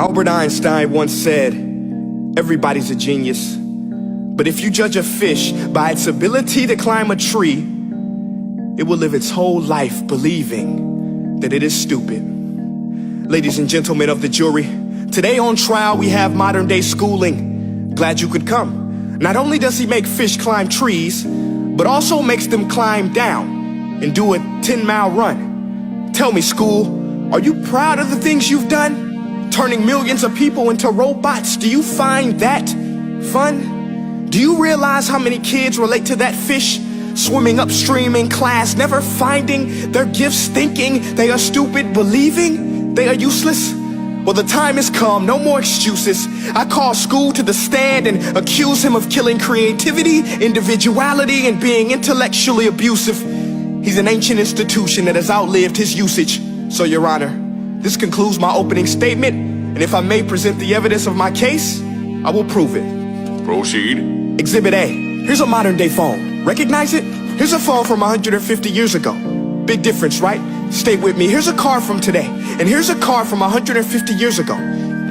Albert Einstein once said, everybody's a genius. But if you judge a fish by its ability to climb a tree, it will live its whole life believing that it is stupid. Ladies and gentlemen of the jury, today on trial we have modern day schooling. Glad you could come. Not only does he make fish climb trees, but also makes them climb down and do a 10-mile run. Tell me, school, are you proud of the things you've done? Turning millions of people into robots, do you find that fun? Do you realize how many kids relate to that fish swimming upstream in class, never finding their gifts, thinking they are stupid, believing they are useless? Well, the time has come, no more excuses. I call school to the stand and accuse him of killing creativity, individuality, and being intellectually abusive. He's an ancient institution that has outlived his usage. So, Your Honor, this concludes my opening statement, and if I may present the evidence of my case, I will prove it. Proceed. Exhibit A. Here's a modern day phone. Recognize it? Here's a phone from 150 years ago. Big difference, right? Stay with me. Here's a car from today, and here's a car from 150 years ago.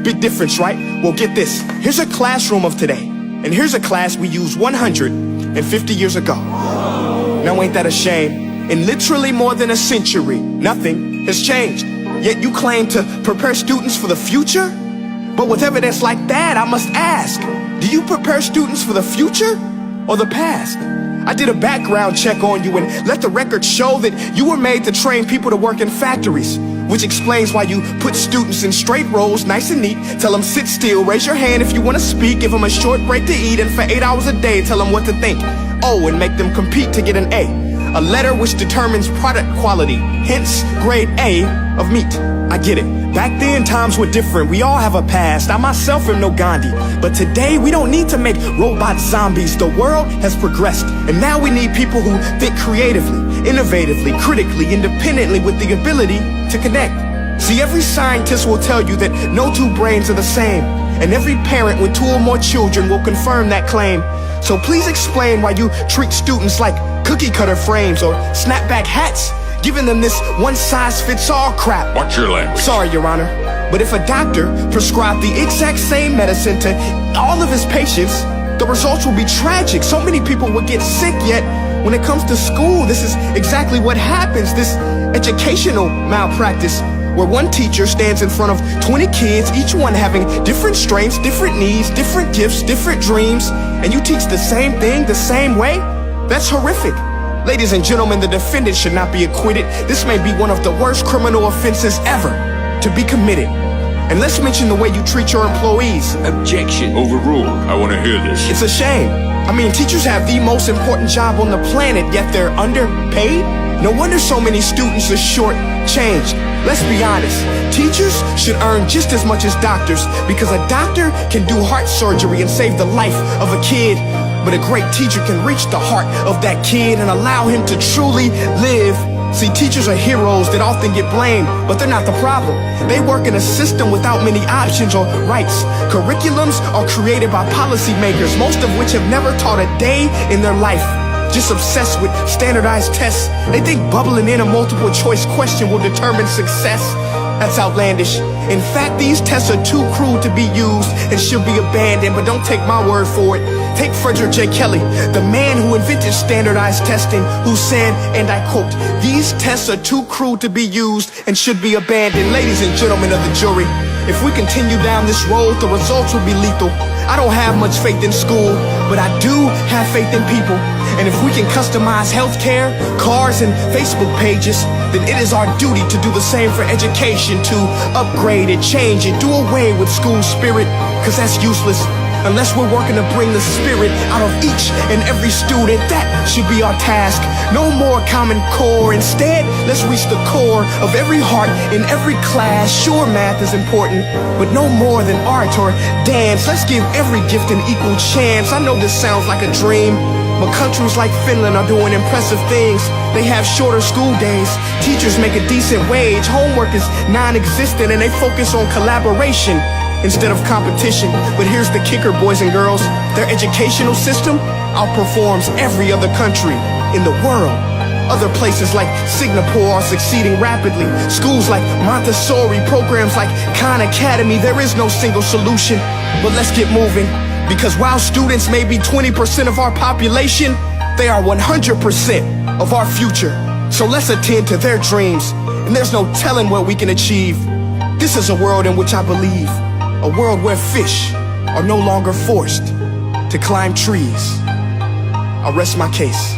Big difference, right? Well, get this. Here's a classroom of today, and here's a class we used 150 years ago. Now, ain't that a shame? In literally more than a century, nothing has changed. Yet you claim to prepare students for the future? But with evidence like that, I must ask, do you prepare students for the future or the past? I did a background check on you and let the record show that you were made to train people to work in factories, which explains why you put students in straight rows, nice and neat, tell them sit still, raise your hand if you want to speak, give them a short break to eat, and for 8 hours a day tell them what to think. Oh, and make them compete to get an A letter which determines product quality, hence grade A of meat. I get it. Back then, times were different. We all have a past. I myself am no Gandhi. But today, we don't need to make robot zombies. The world has progressed. And now we need people who think creatively, innovatively, critically, independently, with the ability to connect. See, every scientist will tell you that no two brains are the same. And every parent with 2 or more children will confirm that claim. So please explain why you treat students like cookie cutter frames or snapback hats, giving them this one-size-fits-all crap. Watch your language. Sorry, Your Honor, but if a doctor prescribed the exact same medicine to all of his patients, the results will be tragic. So many people will get sick, yet when it comes to school, this is exactly what happens. This educational malpractice, where one teacher stands in front of 20 kids, each one having different strengths, different needs, different gifts, different dreams, and you teach the same thing the same way? That's horrific. Ladies and gentlemen, the defendant should not be acquitted. This may be one of the worst criminal offenses ever to be committed. And let's mention the way you treat your employees. Objection. Overruled. I want to hear this. It's a shame. I mean, teachers have the most important job on the planet, yet they're underpaid? No wonder so many students are short-changed. Let's be honest, teachers should earn just as much as doctors, because a doctor can do heart surgery and save the life of a kid, but a great teacher can reach the heart of that kid and allow him to truly live. See, teachers are heroes that often get blamed, but they're not the problem. They work in a system without many options or rights. Curriculums are created by policymakers, most of which have never taught a day in their life. Just obsessed with standardized tests. They think bubbling in a multiple choice question will determine success. That's outlandish. In fact, these tests are too cruel to be used and should be abandoned, but don't take my word for it. Take Frederick J. Kelly, the man who invented standardized testing, who said, and I quote, "These tests are too cruel to be used and should be abandoned." Ladies and gentlemen of the jury, if we continue down this road, the results will be lethal. I don't have much faith in school, but I do have faith in people. And if we can customize healthcare, cars, and Facebook pages, then it is our duty to do the same for education, to upgrade it, change it, do away with school spirit, because that's useless. Unless we're working to bring the spirit out of each and every student, that should be our task. No more Common Core. Instead, let's reach the core of every heart in every class. Sure, math is important, but no more than art or dance. Let's give every gift an equal chance. I know this sounds like a dream, but countries like Finland are doing impressive things. They have shorter school days. Teachers make a decent wage. Homework is non-existent, and they focus on collaboration instead of competition. But here's the kicker, boys and girls. Their educational system outperforms every other country in the world. Other places like Singapore are succeeding rapidly. Schools like Montessori, programs like Khan Academy, there is no single solution. But let's get moving, because while students may be 20% of our population, they are 100% of our future. So let's attend to their dreams, and there's no telling what we can achieve. This is a world in which I believe, a world where fish are no longer forced to climb trees. I'll rest my case.